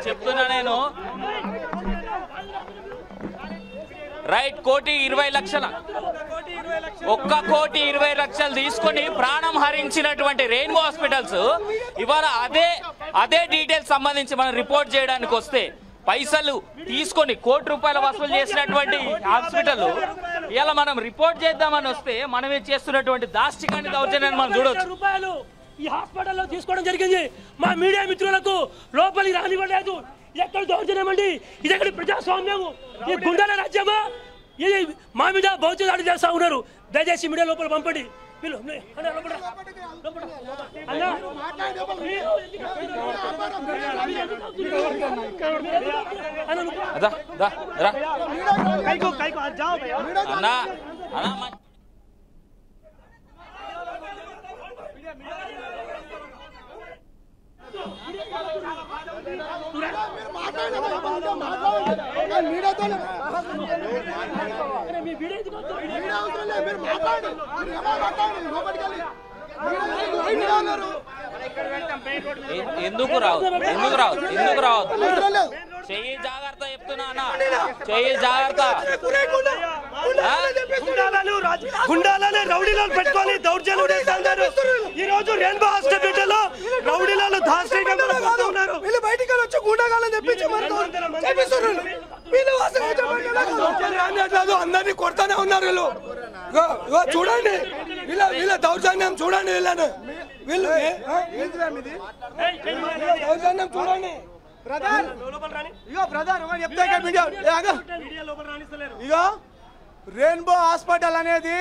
చెప్తున్నా నేను రైట్ 1,20,00,000 1,20,00,000 తీసుకొని ప్రాణం హరించినటువంటి రెయిన్బో హాస్పిటల్స్ ఇవాళ అదే డీటెయిల్స్ సంబంధించి మనం రిపోర్ట్ చేయడానికి వస్తే పైసలు తీసుకొని ₹1,00,00,000 వసూలు చేసినటువంటి హాస్పిటల్ ఇలా మనం రిపోర్ట్ చేద్దామని వస్తే మనమే చేస్తున్నటువంటి దాష్టికాన్ని దౌర్జన్యాన్ని మనం చూడొచ్చు. ఈ హాస్పిటల్లో తీసుకోవడం జరిగింది. మా మీడియా మిత్రులకు లోపలికి రానివ్వలేదు. ఎక్కడ దౌర్జన్యం అండి? ఇది ఎక్కడ ప్రజాస్వామ్యము? ఈ గుండాల రాజ్యమా? ఇది మా మీద భౌతిక దాడి చేస్తా ఉన్నారు. దయచేసి మీడియా లోపల పంపండి. ఎందుకు రావు చెయ్యి జాగ్రత్త చెప్తున్నా అన్న, చెయ్యి జాగ్రత్త. గుండాలని రౌడీలను పెట్టుకొని దౌర్జన్యం చేస్తున్నారు. ఈ రోజు రెయిన్బో హాస్పిటల్ రౌడీలను ఉన్నారు. వీళ్ళు బయటికి వచ్చి గుండాగాలను తెప్పించి అందరినీ కొడతానే ఉన్నారు. వీళ్ళు చూడండి, వీళ్ళ దౌర్జన్యం చూడండి. వీళ్ళు దౌర్జన్యం చూడండి. ఇగో రెయిన్బో హాస్పిటల్ అనేది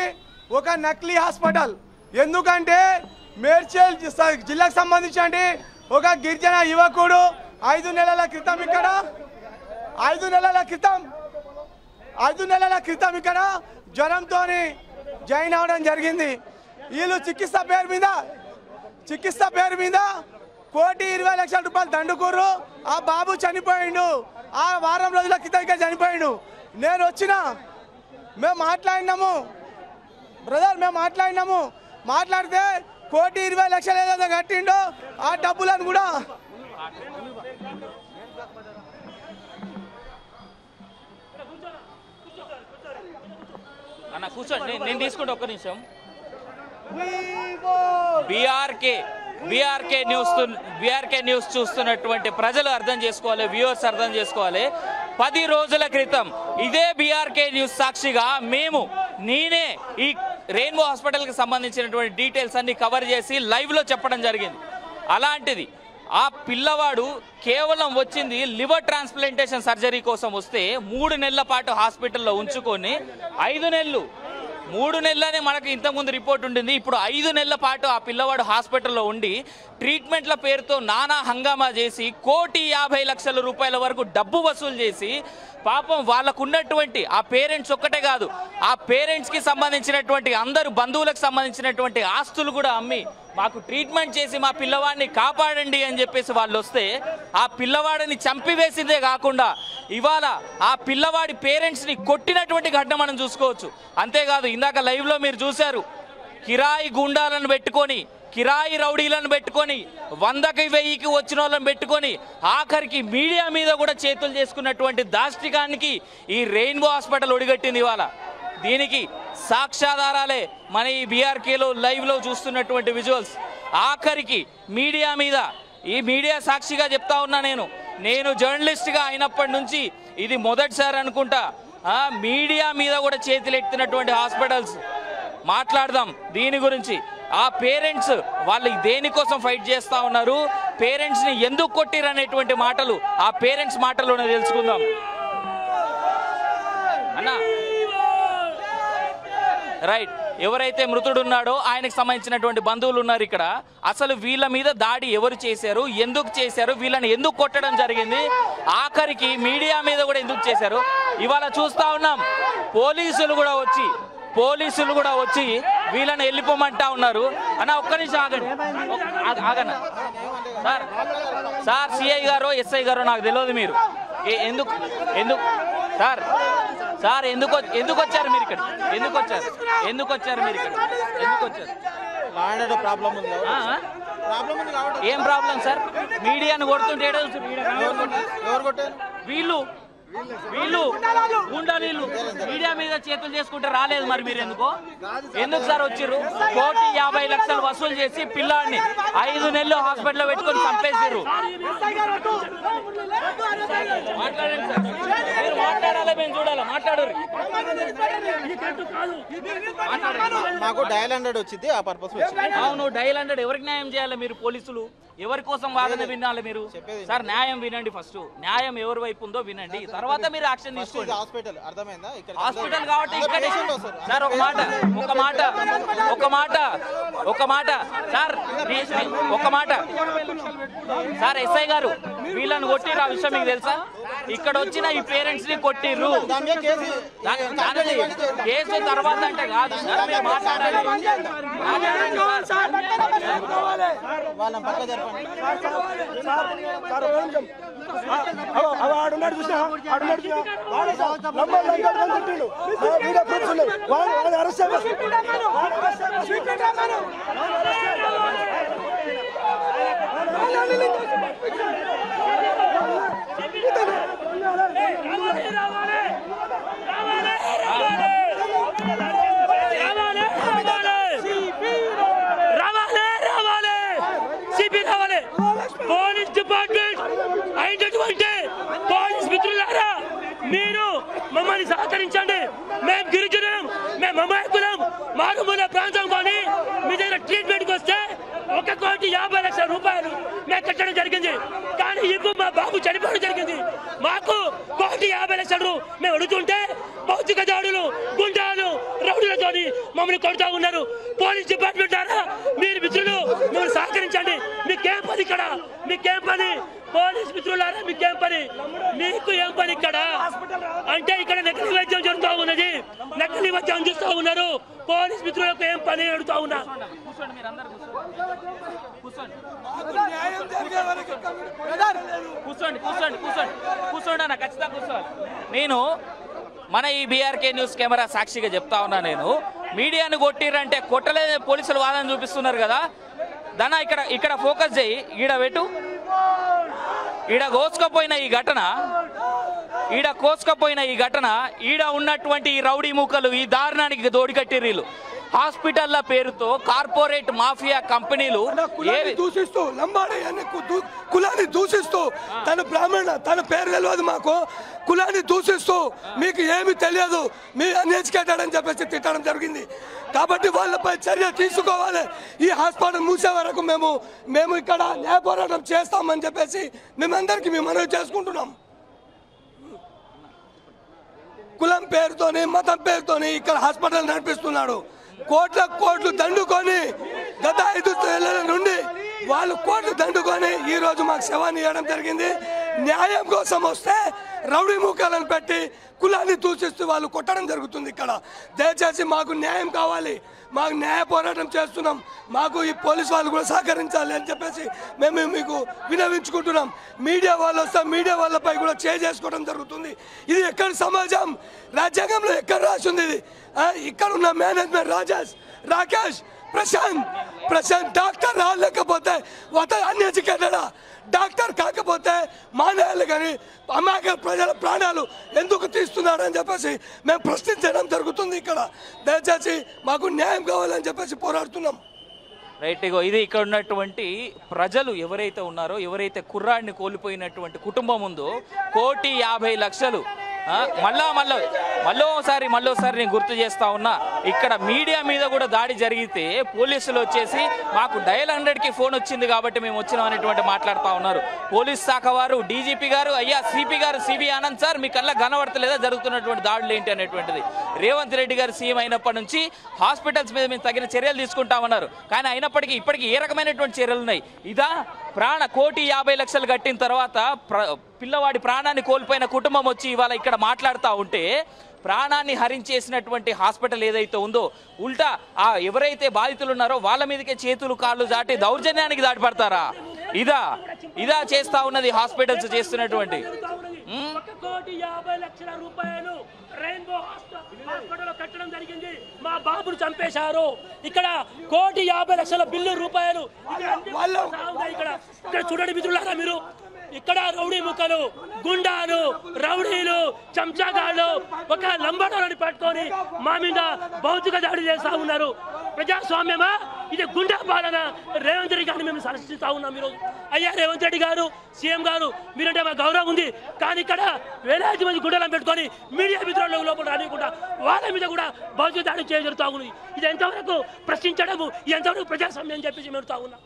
ఒక నకిలీ హాస్పిటల్. ఎందుకంటే మేడ్చల్ జిల్లాకు సంబంధించి ఒక గిరిజన యువకుడు 5 నెలల క్రితం ఇక్కడ జ్వరంతో జాయిన్ అవడం జరిగింది. వీళ్ళు చికిత్స పేరు మీద ₹1,20,00,000 దండుకుర్రు. ఆ బాబు చనిపోయిండు. ఆ వారం రోజుల క్రితం ఇక్కడ చనిపోయిండు. నేను వచ్చిన మేము మాట్లాడినాము మాట్లాడితే ₹1,20,00,000 ఏదైనా కట్టిండో ఆ డబ్బులను కూడా అన్న కూర్చోండి, నేను తీసుకుంటే ఒక్క నిమిషం. బీఆర్కే న్యూస్ చూస్తున్నటువంటి ప్రజలు అర్థం చేసుకోవాలి, వ్యూవర్స్ అర్థం చేసుకోవాలి. 10 రోజుల క్రితం ఇదే బీఆర్కే న్యూస్ సాక్షిగా నేనే ఈ రెయిన్బో హాస్పిటల్కి సంబంధించినటువంటి డీటెయిల్స్ అన్ని కవర్ చేసి లైవ్లో చెప్పడం జరిగింది. అలాంటిది ఆ పిల్లవాడు కేవలం వచ్చింది లివర్ ట్రాన్స్ప్లాంటేషన్ సర్జరీ కోసం వస్తే 3 నెలల పాటు హాస్పిటల్లో ఉంచుకొని 3 నెలలనే మనకు ఇంతకుముందు రిపోర్ట్ ఉండింది. ఇప్పుడు 5 నెలల పాటు ఆ పిల్లవాడు హాస్పిటల్లో ఉండి ట్రీట్మెంట్ల పేరుతో నానా హంగామా చేసి ₹1,50,00,000 వరకు డబ్బు వసూలు చేసి పాపం వాళ్ళకున్నటువంటి ఆ పేరెంట్స్ ఒక్కటే కాదు, ఆ పేరెంట్స్కి సంబంధించినటువంటి అందరు బంధువులకు సంబంధించినటువంటి ఆస్తులు కూడా అమ్మి మాకు ట్రీట్మెంట్ చేసి మా పిల్లవాడిని కాపాడండి అని చెప్పేసి వాళ్ళు వస్తే ఆ పిల్లవాడిని చంపివేసిందే కాకుండా ఇవాళ ఆ పిల్లవాడి పేరెంట్స్ని కొట్టినటువంటి ఘటన మనం చూసుకోవచ్చు. అంతేకాదు ఇందాక లైవ్లో మీరు చూశారు, కిరాయి గుండాలను పెట్టుకొని, కిరాయి రౌడీలను పెట్టుకొని, 100కి 1000కి వచ్చిన వాళ్ళని పెట్టుకొని ఆఖరికి మీడియా మీద కూడా చేతులు చేసుకున్నటువంటి దాష్టికానికి ఈ రెయిన్బో హాస్పిటల్ ఒడిగట్టింది ఇవాళ. దీనికి సాక్ష్యాధారాలే మన ఈ బీఆర్కేలో లైవ్లో చూస్తున్నటువంటి విజువల్స్. ఆఖరికి మీడియా మీద, ఈ మీడియా సాక్షిగా చెప్తా ఉన్నా, నేను జర్నలిస్ట్గా అయినప్పటి నుంచి ఇది మొదటిసారి అనుకుంటా మీడియా మీద కూడా చేతులు ఎత్తినటువంటి హాస్పిటల్స్. మాట్లాడదాం దీని గురించి. ఆ పేరెంట్స్ వాళ్ళు దేనికోసం ఫైట్ చేస్తూ ఉన్నారు, పేరెంట్స్ని ఎందుకు కొట్టిరు అనేటువంటి మాటలు ఆ పేరెంట్స్ మాటల్లోనే తెలుసుకుందాం. అన్నా రైట్, ఎవరైతే మృతుడున్నాడో ఆయనకు సంబంధించినటువంటి బంధువులు ఉన్నారు ఇక్కడ. అసలు వీళ్ళ మీద దాడి ఎవరు చేశారు, ఎందుకు చేశారు, వీళ్ళని ఎందుకు కొట్టడం జరిగింది, ఆఖరికి మీడియా మీద కూడా ఎందుకు చేశారు. ఇవాళ చూస్తా ఉన్నాం పోలీసులు కూడా వచ్చి పోలీసులు కూడా వచ్చి వీళ్ళని వెళ్ళిపోమంటా ఉన్నారు. అన్న ఒక్క నిమిషం ఆగండి, ఆగన్న సార్. సార్ సిఐ గారో ఎస్ఐ గారో నాకు తెలియదు. మీరు ఎందుకు ఎందుకు సార్ సార్ ఎందుకు వచ్చారు మీరు ఇక్కడ? ఎందుకు వచ్చారు మీరు ఇక్కడ? ఎందుకు వచ్చారు? ఏం ప్రాబ్లం సార్? మీడియాను కొడుతుంటే వీళ్ళు గుండాలీలు మీడియా మీద చేతులు చేసుకుంటే రాలేదు. మరి మీరు ఎందుకు సార్ వచ్చిర్రు? 1,50,00,000 వసూలు చేసి పిల్లాడిని 5 నెలలు హాస్పిటల్లో పెట్టుకొని చంపేసారు. మాట్లాడండి సార్, మీరు మాట్లాడాలి, మేము చూడాలి. మాట్లాడరు. మాకు డయల్ 100 వచ్చింది, ఆ పర్పస్. అవును, డయల్ 100 ఎవరికి న్యాయం చేయాలి? మీరు పోలీసులు ఎవరి కోసం వాదన వినాలి? మీరు సార్ న్యాయం వినండి, ఫస్ట్ న్యాయం ఎవరి వైపు ఉందో వినండి, తర్వాత మీరు యాక్షన్ తీసుకోండి. హాస్పిటల్ అర్థమైందా? హాస్పిటల్ కాబట్టి సార్ ఒక మాట సార్, ఒక మాట సార్. ఎస్ఐ గారు వీళ్ళని కొట్టిర్రు, ఆ విషయం మీకు తెలుసా? ఇక్కడ వచ్చిన ఈ పేరెంట్స్ ని కొట్టిర్రు. కేసు తర్వాత అంటే కాదు సార్, మీరు మాట్లాడాలి. పోలీస్ డిపార్ట్మెంట్ అయినటువంటి పోలీస్ మిత్రులారా, మీరు మమ్మల్ని సహకరించండి. మేము గిరిజనం, మేము అమాయకులం, మారుమూల ప్రాంతం. కానీ మీ దగ్గర ట్రీట్మెంట్కి వస్తే 1,50,00,000 రూపాయలు మేము కట్టడం జరిగింది. కానీ ఇప్పుడు మా బాబు చనిపోవడం జరిగింది. మాకు 1,50,00,000 మేము అడుగుతుంటే భౌతిక దాడులు, గుండాలు, రౌడీలతో మమ్మల్ని కొడుతూ ఉన్నారు. పోలీస్ డిపార్ట్మెంట్ ద్వారా మీరు మిత్రులు మిమ్మల్ని సహకరించండి. మీకేం పని ఇక్కడ? మీకేం పని? పోలీస్ మిత్రులారా మీకేం పని? మీకు ఏం పని ఇక్కడ? అంటే ఇక్కడ నకిలీ వైద్యం జరుగుతూ ఉన్నది, నకిలీ వైద్యం అందిస్తూ ఉన్నారు. పోలీస్ మిత్రులకు ఏం పని అడుగుతా ఉన్నా? కూర్చోండి అన్న, ఖచ్చితంగా కూర్చోవాలి. నేను మన ఈ బీఆర్కే న్యూస్ కెమెరా సాక్షిగా చెప్తా ఉన్నా, నేను మీడియాను కొట్టిరంటే కొట్టలేదు, పోలీసులు వాదన చూపిస్తున్నారు కదా. దాన్ని ఇక్కడ ఫోకస్ చేయి. ఈడ పెట్టు. ఈడ కోసుకపోయిన ఈ ఘటన ఈడ ఉన్నటువంటి ఈ రౌడీ మూకలు ఈ దారుణానికి దోడికట్టిర్రు. హాస్పిటల్ల పేరుతో కార్పొరేట్ మాఫియా కంపెనీలు దూషిస్తూ, లంబాడి అనే కులాన్ని దూషిస్తూ, తన బ్రాహ్మణ, తన పేరు తెలియదు మాకు, కులాన్ని దూషిస్తూ మీకు ఏమి తెలియదు, మీ అన్ఎడ్యుకేటెడ్ అని చెప్పేసి తిట్టడం జరిగింది. కాబట్టి వాళ్ళపై చర్య తీసుకోవాలి. ఈ హాస్పిటల్ మూసే వరకు మేము ఇక్కడ న్యాయ పోరాటం చేస్తామని చెప్పేసి మేమందరికీ మేము మనవి చేసుకుంటున్నాం. కులం పేరుతోని, మతం పేరుతోని ఇక్కడ హాస్పిటల్ నడిపిస్తున్నాడు. కోట్లు దండుకొని గత 5 ఏళ్ల నుండి వాళ్ళు కోట్లు దండుకొని ఈ రోజు మాకు శవాన్ని ఇవ్వడం జరిగింది. న్యాయం కోసం వస్తే రౌడీ మూకాలను పెట్టి కులాన్ని దూషిస్తూ వాళ్ళు కొట్టడం జరుగుతుంది ఇక్కడ. దయచేసి మాకు న్యాయం కావాలి, మాకు న్యాయ పోరాటం చేస్తున్నాం, మాకు ఈ పోలీసు వాళ్ళు కూడా సహకరించాలి అని చెప్పేసి మేము మీకు వినవించుకుంటున్నాం. మీడియా వాళ్ళు వస్తే మీడియా వాళ్ళపై కూడా చేసుకోవడం జరుగుతుంది. ఇది ఎక్కడ సమాజం? రాజ్యాంగంలో ఎక్కడ రాసింది ఇది? ఇక్కడ ఉన్న మేనేజ్మెంట్ రాకేష్, ప్రశాంత్ డాక్టర్ రాలేకపోతే అన్ఎడ్యుకేటెడా? డాక్టర్ కాకపోతే మానేయాలి, కానీ అమాయక ప్రజల ప్రాణాలు ఎందుకు తీస్తున్నారు అని చెప్పేసి మేము ప్రశ్నించడం జరుగుతుంది ఇక్కడ. దయచేసి మాకు న్యాయం కావాలని చెప్పేసి పోరాడుతున్నాం. రైట్. ఇది ఇక్కడ ఉన్నటువంటి ప్రజలు ఎవరైతే ఉన్నారో, ఎవరైతే కుర్రాడిని కోల్పోయినటువంటి కుటుంబం ఉందో, 1,50,00,000 మళ్ళోసారి నేను గుర్తు చేస్తా ఉన్నా, ఇక్కడ మీడియా మీద కూడా దాడి జరిగితే పోలీసులు వచ్చేసి మాకు డయల్ 100కి ఫోన్ వచ్చింది కాబట్టి మేము వచ్చినాం అనేటువంటి మాట్లాడుతూ ఉన్నారు. పోలీస్ శాఖ వారు, డీజీపీ గారు, అయ్యా సిపి గారు, సిబి ఆనంద్ సార్, మీ కల్లా కనబడతలేదా జరుగుతున్నటువంటి దాడులు ఏంటి అనేటువంటిది? రేవంత్ రెడ్డి గారు సీఎం అయినప్పటి నుంచి హాస్పిటల్స్ మీద మేము తగిన చర్యలు తీసుకుంటామన్నారు. కానీ అయినప్పటికీ ఇప్పటికీ ఏ రకమైనటువంటి చర్యలు ఉన్నాయి? ఇదా 1,50,00,000 కట్టిన తర్వాత పిల్లవాడి ప్రాణాన్ని కోల్పోయిన కుటుంబం వచ్చి ఇవాళ ఇక్కడ మాట్లాడుతూ ఉంటే ప్రాణాన్ని హరించేసినటువంటి హాస్పిటల్ ఏదైతే ఉందో ఉల్టా ఆ ఎవరైతే బాధితులు ఉన్నారో వాళ్ళ మీదకే చేతులు కాళ్ళు దాటి దౌర్జన్యానికి దాటిపడతారా? ఇదా చేస్తా ఉన్నది హాస్పిటల్స్ చేస్తున్నటువంటి. 1,50,00,000 రూపాయలు రెయిన్బో హాస్పిటల్ కట్టడం జరిగింది. మా బాబును చంపేశారు. ఇక్కడ 1,50,00,000 బిల్లు రూపాయలు ఇక్కడ చూడండి మిత్రులారా, మీరు ఇక్కడ రౌడీ ముక్కలు, గుండాలు, రౌడీలు, చెంచాగాళ్ళు ఒక లంబాడోని పట్టుకొని మా మీద భౌతిక దాడి చేస్తా ఉన్నారు. ప్రజాస్వామ్యమా ఇది? గుండా పాలన. రేవంత్ రెడ్డి గారిని మేము సలహిస్తా ఉన్నాం ఈరోజు. అయ్యా రేవంత్ రెడ్డి గారు, సీఎం గారు, మీరంటే మా గౌరవం ఉంది, కానీ ఇక్కడ వేలాది మంది గుండెలను పెట్టుకొని మీడియా మిత్రుల లోపల రానియకుండా వాళ్ళ మీద కూడా భౌతిక దాడి చేయడం జరుగుతూ ఉంది. ఇది ఎంతవరకు ప్రశ్నించడము, ఎంతవరకు ప్రజాస్వామ్యం అని చెప్పేసి మెడుతా ఉన్నాం.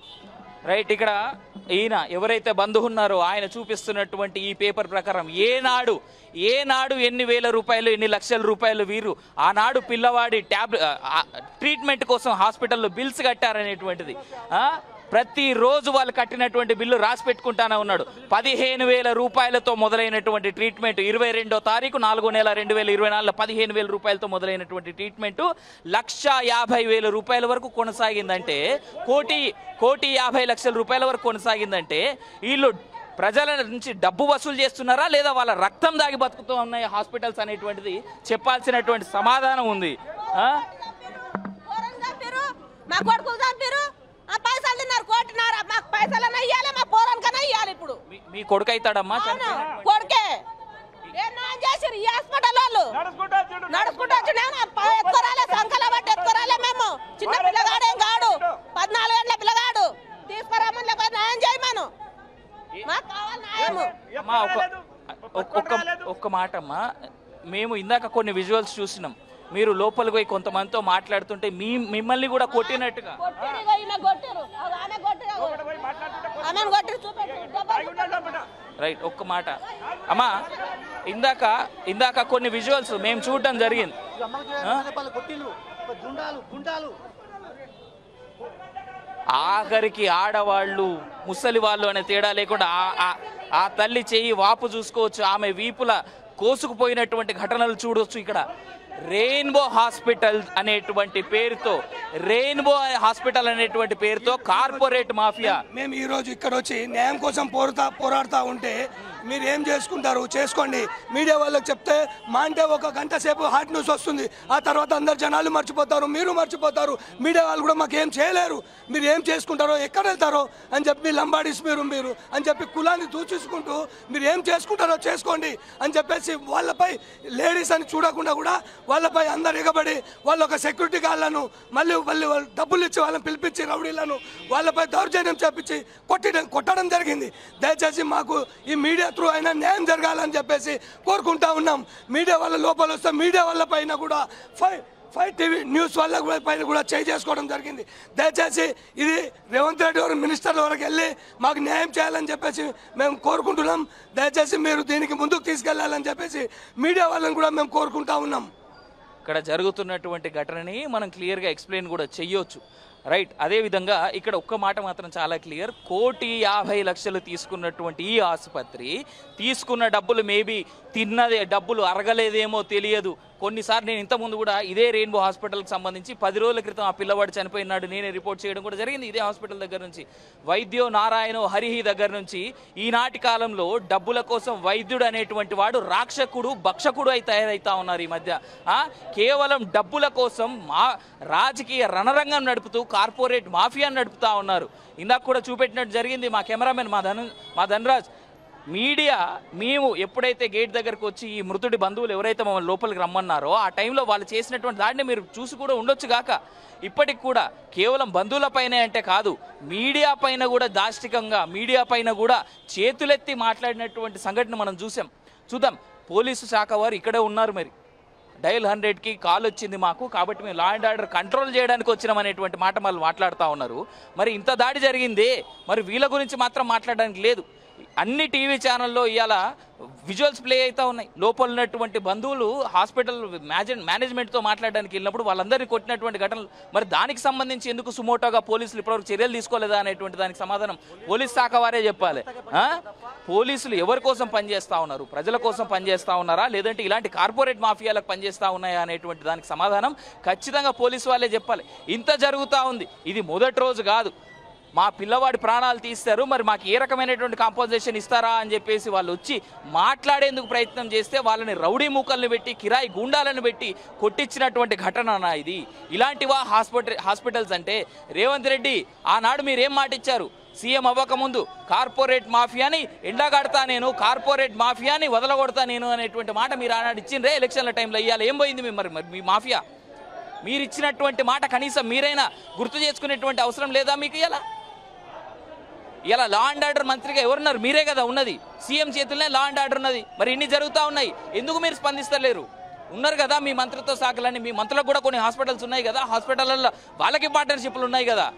రైట్. ఇక్కడ ఈయన ఎవరైతే బంధువు ఉన్నారో ఆయన చూపిస్తున్నటువంటి ఈ పేపర్ ప్రకారం ఏనాడు ఎన్ని వేల రూపాయలు, ఎన్ని లక్షల రూపాయలు వీరు ఆనాడు పిల్లవాడి ట్రీట్మెంట్ కోసం హాస్పిటల్లో బిల్స్ కట్టారనేటువంటిది. ప్రతిరోజు వాళ్ళు కట్టినటువంటి బిల్లు రాసి పెట్టుకుంటానే ఉన్నాడు. 15,000 రూపాయలతో మొదలైనటువంటి ట్రీట్మెంట్ 22వ తారీఖు 4వ నెల 2024 15,000 రూపాయలతో మొదలైనటువంటి ట్రీట్మెంట్ 1,50,000 రూపాయల వరకు కొనసాగిందంటే, 1,50,00,000 రూపాయల వరకు కొనసాగిందంటే వీళ్ళు ప్రజల నుంచి డబ్బు వసూలు చేస్తున్నారా లేదా వాళ్ళ రక్తం దాగి బతుకుతూ ఉన్నాయి హాస్పిటల్స్ అనేటువంటిది చెప్పాల్సినటువంటి సమాధానం ఉంది. పైసలు తిన్నారు, కోటినారా? మాకు పైసలన్నా ఇవ్వాలి, మా పోరానికన్నా ఇవ్వాలి. ఇప్పుడు మీ కొడుకు అవుతాడమ్మా? కొడుకే చేసిరు ఈ హాస్పిటల్ వాళ్ళు నడుచుకుంటూ వచ్చి ఎత్తుకోరాలే, సంకల బట్టి ఎత్తుకోరాలే. మేము చిన్న పిల్లగాడేం కాడు, 14 ఏళ్ళ పిల్లగాడు. తీసుకురామని లేకపోతే న్యాయం చేయమను, మాకు కావాలి న్యాయము. ఒక్క మాట అమ్మా, మేము ఇందాక కొన్ని విజువల్స్ చూసినాం. మీరు లోపలికి పోయి కొంతమందితో మాట్లాడుతుంటే మిమ్మల్ని కూడా కొట్టినట్టుగా. రైట్. ఒక్క మాట అమ్మా, ఇందాక కొన్ని విజువల్స్ మేము చూడడం జరిగింది. ఆఖరికి ఆడవాళ్ళు ముసలి వాళ్ళు అనే తేడా లేకుండా ఆ తల్లి చెయ్యి వాపు చూసుకోవచ్చు, ఆమె వీపుల కోసుకుపోయినటువంటి ఘటనలు చూడవచ్చు. ఇక్కడ రెయిన్బో హాస్పిటల్ అనేటువంటి పేరుతో కార్పొరేట్ మాఫియా. మేము ఈ రోజు ఇక్కడ వచ్చి న్యాయం కోసం పోరాడుతా ఉంటే మీరు ఏం చేసుకుంటారు చేసుకోండి. మీడియా వాళ్ళకి చెప్తే మా అంటే 1 గంట సేపు హాట్ న్యూస్ వస్తుంది, ఆ తర్వాత అందరు జనాలు మర్చిపోతారు, మీరు మర్చిపోతారు, మీడియా వాళ్ళు కూడా మాకు ఏం చేయలేరు. మీరు ఏం చేసుకుంటారో, ఎక్కడ వెళ్తారో అని చెప్పి లంబాడీస్ మీరు అని చెప్పి కులాన్ని దూచేసుకుంటూ మీరు ఏం చేసుకుంటారో చేసుకోండి అని చెప్పేసి వాళ్ళపై లేడీస్ అని చూడకుండా కూడా వాళ్ళపై అందరు ఎగబడి వాళ్ళ ఒక సెక్యూరిటీ గార్డులను మళ్ళీ డబ్బులు ఇచ్చి వాళ్ళని పిలిపించి రౌడీలను వాళ్ళపై దౌర్జన్యం చేపించి కొట్టడం జరిగింది. దయచేసి మాకు ఈ మీడియా త్రూ అయినా న్యాయం జరగాలని చెప్పేసి కోరుకుంటా ఉన్నాం. మీడియా వాళ్ళ లోపల వస్తే మీడియా వాళ్ళ పైన కూడా ఫైవ్ టీవీ న్యూస్ వాళ్ళ పైన కూడా చేసుకోవడం జరిగింది. దయచేసి ఇది రేవంత్ రెడ్డి గారు మినిస్టర్ల వరకు వెళ్ళి మాకు న్యాయం చేయాలని చెప్పేసి మేము కోరుకుంటున్నాం. దయచేసి మీరు దీనికి ముందుకు తీసుకెళ్లాలని చెప్పేసి మీడియా వాళ్ళని కూడా మేము కోరుకుంటా ఉన్నాం. ఇక్కడ జరుగుతున్నటువంటి ఘటనని మనం క్లియర్గా ఎక్స్ప్లెయిన్ కూడా చెయ్యొచ్చు. రైట్. అదేవిధంగా ఇక్కడ ఒక్క మాట మాత్రం చాలా క్లియర్. 1,50,00,000 తీసుకున్నటువంటి ఈ ఆసుపత్రి తీసుకున్న డబ్బులు మేబీ తిన్నదే డబ్బులు అరగలేదేమో తెలియదు. కొన్నిసార్లు నేను ఇంతకుముందు కూడా ఇదే రెయిన్బో హాస్పిటల్కి సంబంధించి 10 రోజుల క్రితం ఆ పిల్లవాడు చనిపోయినాడు, నేనే రిపోర్ట్ చేయడం కూడా జరిగింది ఇదే హాస్పిటల్ దగ్గర నుంచి. వైద్యో నారాయణో హరిహి దగ్గర నుంచి ఈనాటి కాలంలో డబ్బుల కోసం వైద్యుడు అనేటువంటి వాడు రాక్షకుడు భక్షకుడు అయి తయారైతా ఉన్నారు ఈ మధ్య. కేవలం డబ్బుల కోసం రాజకీయ రణరంగం నడుపుతూ కార్పొరేట్ మాఫియాను నడుపుతా ఉన్నారు. ఇందాక కూడా చూపెట్టినట్టు జరిగింది మా కెమెరామెన్ మా ధనరాజ్. మీడియా మేము ఎప్పుడైతే గేట్ దగ్గరకు వచ్చి ఈ మృతుడి బంధువులు ఎవరైతే మమ్మల్ని లోపలికి రమ్మన్నారో ఆ టైంలో వాళ్ళు చేసినటువంటి దాన్ని మీరు చూసి కూడా ఉండొచ్చు గాక. ఇప్పటికి కూడా కేవలం బంధువులపైనే అంటే కాదు, మీడియా పైన కూడా దాష్టికంగా మీడియా పైన కూడా చేతులెత్తి మాట్లాడినటువంటి సంఘటన మనం చూద్దాం. పోలీసు శాఖ వారు ఇక్కడే ఉన్నారు. మరి డయల్ 100కి కాల్ వచ్చింది మాకు, కాబట్టి మేము లా అండ్ ఆర్డర్ కంట్రోల్ చేయడానికి వచ్చినాం అనేటువంటి మాట వాళ్ళు మాట్లాడుతూ ఉన్నారు. మరి ఇంత దాడి జరిగింది, మరి వీళ్ళ గురించి మాత్రం మాట్లాడడానికి లేదు. అన్ని టీవీ ఛానల్లో ఇవాళ విజువల్స్ ప్లే అవుతా ఉన్నాయి. లోపల ఉన్నటువంటి బంధువులు హాస్పిటల్ మేనేజ్మెంట్తో మాట్లాడడానికి వెళ్ళినప్పుడు వాళ్ళందరినీ కొట్టినటువంటి ఘటనలు. మరి దానికి సంబంధించి ఎందుకు సుమోటోగా పోలీసులు ఇప్పటివరకు చర్యలు తీసుకోలేదా అనేటువంటి దానికి సమాధానం పోలీస్ శాఖ వారే చెప్పాలి. పోలీసులు ఎవరి కోసం పనిచేస్తూ ఉన్నారు? ప్రజల కోసం పనిచేస్తూ ఉన్నారా, లేదంటే ఇలాంటి కార్పొరేట్ మాఫియాలకు పనిచేస్తూ ఉన్నాయా అనేటువంటి దానికి సమాధానం ఖచ్చితంగా పోలీసు వాళ్ళే చెప్పాలి. ఇంత జరుగుతూ ఉంది, ఇది మొదటి రోజు కాదు. మా పిల్లవాడి ప్రాణాలు తీస్తారు, మరి మాకు ఏ రకమైనటువంటి కాంపన్సేషన్ ఇస్తారా అని చెప్పేసి వాళ్ళు వచ్చి మాట్లాడేందుకు ప్రయత్నం చేస్తే వాళ్ళని రౌడీ మూకల్ని పెట్టి కిరాయి గూండాలను పెట్టి కొట్టించినటువంటి ఘటన ఇది. ఇలాంటివా హాస్పిటల్స్ అంటే? రేవంత్ రెడ్డి ఆనాడు మీరేం మాట ఇచ్చారు? సీఎం అవ్వకముందు కార్పొరేట్ మాఫియాని ఎండగడతా నేను, కార్పొరేట్ మాఫియాని వదలగొడతా నేను అనేటువంటి మాట మీరు ఆనాడు ఇచ్చిండ్రే ఎలక్షన్ల టైంలో. ఇవాళ ఏం పోయింది మరి మీ మాఫియా? మీరు ఇచ్చినటువంటి మాట కనీసం మీరైనా గుర్తు చేసుకునేటువంటి అవసరం లేదా మీకు? ఇలా లా అండ్ ఆర్డర్ మంత్రిగా ఎవరున్నారు? మీరే కదా ఉన్నది. సీఎం చేతుల్లోనే లా అండ్ ఆర్డర్ ఉన్నది. మరి ఇన్ని జరుగుతూ ఉన్నాయి, ఎందుకు మీరు స్పందిస్తలేరు? ఉన్నారు కదా మీ మంత్రిత్వ శాఖలని, మీ మంత్రులకు కూడా కొన్ని హాస్పిటల్స్ ఉన్నాయి కదా, హాస్పిటల్లో వాళ్ళకి పార్ట్నర్షిప్లు ఉన్నాయి కదా.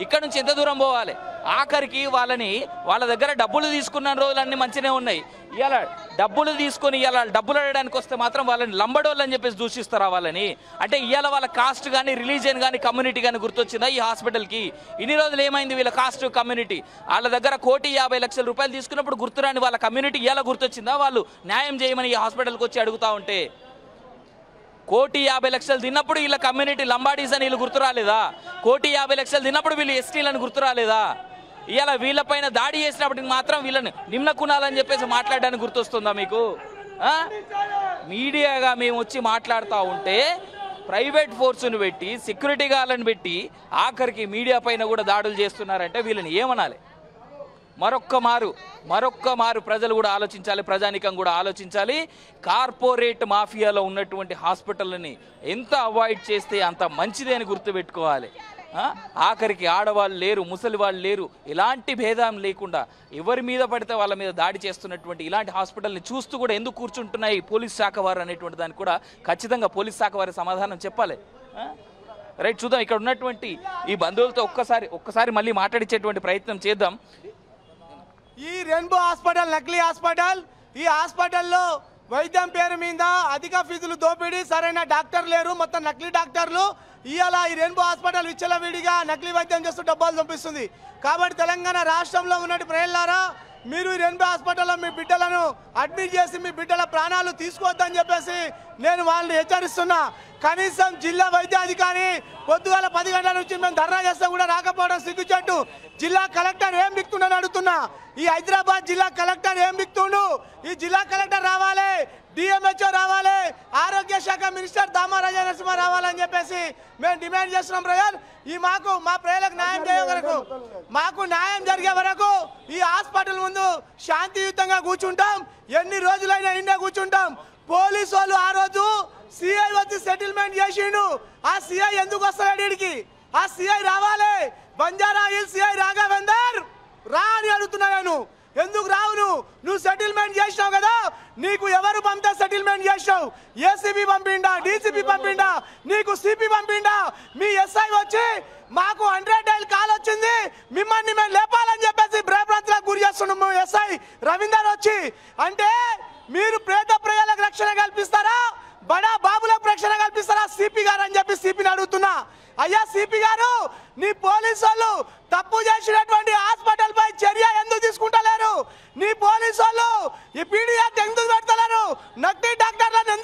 ఇక్కడ నుంచి ఎంత దూరం పోవాలి? ఆఖరికి వాళ్ళ దగ్గర డబ్బులు తీసుకున్న రోజులన్నీ మంచిగానే ఉన్నాయి. ఇలా డబ్బులు తీసుకొని ఇలా డబ్బులు అడగడానికి వస్తే మాత్రం వాళ్ళని లంబడోళ్ళు అని చెప్పేసి దూషిస్తారా వాళ్ళని? అంటే ఇవాళ వాళ్ళ కాస్ట్ కానీ, రిలీజియన్ కానీ, కమ్యూనిటీ కానీ గుర్తొచ్చిందా ఈ హాస్పిటల్కి? ఇన్ని రోజులు ఏమైంది వీళ్ళ కాస్ట్, కమ్యూనిటీ? వాళ్ళ దగ్గర 1,50,00,000 రూపాయలు తీసుకున్నప్పుడు గుర్తురాని వాళ్ళ కమ్యూనిటీ ఇవాళ గుర్తొచ్చిందా? వాళ్ళు న్యాయం చేయమని ఈ హాస్పిటల్కి వచ్చి అడుగుతూ ఉంటే 1,50,00,000 తిన్నప్పుడు వీళ్ళ కమ్యూనిటీ లంబాడీస్ అని వీళ్ళు గుర్తు రాలేదా? 1,50,00,000 తిన్నప్పుడు వీళ్ళు ఎస్టీలను గుర్తు రాలేదా? ఇవాళ వీళ్ళపైన దాడి చేసినప్పటికి మాత్రం వీళ్ళని నిమ్న కునాలని చెప్పేసి మాట్లాడడానికి గుర్తొస్తుందా మీకు? మీడియాగా మేము వచ్చి మాట్లాడుతూ ఉంటే ప్రైవేట్ ఫోర్సును పెట్టి, సెక్యూరిటీ గార్డులను పెట్టి, ఆఖరికి మీడియా పైన కూడా దాడులు చేస్తున్నారంటే వీళ్ళని ఏమనాలి? మరొక్క మారు ప్రజలు కూడా ఆలోచించాలి, ప్రజానికం కూడా ఆలోచించాలి. కార్పొరేట్ మాఫియాలో ఉన్నటువంటి హాస్పిటల్ని ఎంత అవాయిడ్ చేస్తే అంత మంచిదే అని గుర్తుపెట్టుకోవాలి. ఆఖరికి ఆడవాళ్ళు లేరు, ముసలి వాళ్ళు లేరు, ఎలాంటి భేదం లేకుండా ఎవరి మీద పడితే వాళ్ళ మీద దాడి చేస్తున్నటువంటి ఇలాంటి హాస్పిటల్ని చూస్తూ కూడా ఎందుకు కూర్చుంటున్నాయి పోలీస్ శాఖ వారు అనేటువంటి దానికి కూడా ఖచ్చితంగా పోలీస్ శాఖ వారి సమాధానం చెప్పాలి. రైట్, చూద్దాం. ఇక్కడ ఉన్నటువంటి ఈ బంధువులతో ఒక్కసారి మళ్ళీ మాట్లాడించేటువంటి ప్రయత్నం చేద్దాం. ఈ రెయిన్బో హాస్పిటల్ నకిలీ హాస్పిటల్. ఈ హాస్పిటల్లో వైద్యం పేరు మీద అధిక ఫీజులు దోపిడీ, సరైన డాక్టర్ లేరు, మొత్తం నకిలీ డాక్టర్లు. ఇవాళ ఈ రెయిన్బో హాస్పిటల్ విచ్చలవిడిగా నకిలీ వైద్యం చేస్తూ డబ్బాలు పంపిస్తుంది. కాబట్టి తెలంగాణ రాష్ట్రంలో ఉన్నట్టు ప్రజలారా, మీరు ఈ రెయిన్బో హాస్పిటల్లో మీ బిడ్డలను అడ్మిట్ చేసి మీ బిడ్డల ప్రాణాలు తీసుకోవద్దని చెప్పేసి నేను వాళ్ళని హెచ్చరిస్తున్నా. కనీసం జిల్లా వైద్యాధికారి పొద్దుగాల 10 గంటల నుంచి మేము ధర్నా చేస్తే కూడా రాకపోవడం సిగ్గుచేటు. జిల్లా కలెక్టర్ ఏం దిక్తుండని అడుగుతున్నా. ఈ హైదరాబాద్ జిల్లా కలెక్టర్ ఏం దిక్తుండు? ఈ జిల్లా కలెక్టర్ రావాలి, డిఎంహెచ్ఓ రావాలి, ఆరోగ్య శాఖ మినిస్టర్ దామరాజ నరసింహ రావాలని చెప్పేసి మేము డిమాండ్ చేస్తున్నాం. ప్రజలు మా ప్రజలకు న్యాయం న్యాయం జరిగే వరకు ఈ హాస్పిటల్ ముందు శాంతియుతంగా కూర్చుంటాం. ఎన్ని రోజులైనా ఇండే కూర్చుంటాం. పోలీసు వాళ్ళు ఆ రోజు సిఐ వచ్చి సెటిల్మెంట్ చేసిండు. ఆ సిఐ ఎందుకు వస్తాడు ఇడికి? ఆ సిఐ రావాలి. బంజారా హిల్స్ సిఐ రాఘవేందర్ రా అని అడుగుతున్నా నేను. ఎందుకు రావు? నువ్వు సెటిల్మెంట్ చేసినావు కదా, నీకు ఎవరు పంపితే సెటిల్మెంట్ చేసినావు? ఏసీబీ పంపిండా, డీసీపీ పంపిండా, నీకు సిపి పంపిండా? మీ ఎస్ఐ వచ్చి మాకు 100 డైల్ కాల్ వచ్చింది, మిమ్మల్ని మేము లేపాలని చెప్పేసి భయభ్రాంతులకు గురి చేస్తున్నాము ఎస్ఐ రవీందర్ వచ్చి. అంటే మీరు పేద ప్రజలకు రక్షణ కల్పిస్తారా, బడా బాబులకు రక్షణ కల్పిస్తారా సిపి గారు అని చెప్పి సిపిని అడుగుతున్నా. అయ్యా సిపి గారు, నీ పోలీసు వాళ్ళు తప్పు చేసినటువంటి హాస్పిటల్ పై చర్య ఎందుకు తీసుకుంటలేరు? నీ పోలీసు వాళ్ళు ఈ పీడీ యాక్ట్ ఎందుకు పెడతలేరు? నకిలీ డాక్టర్లను ఎందుకు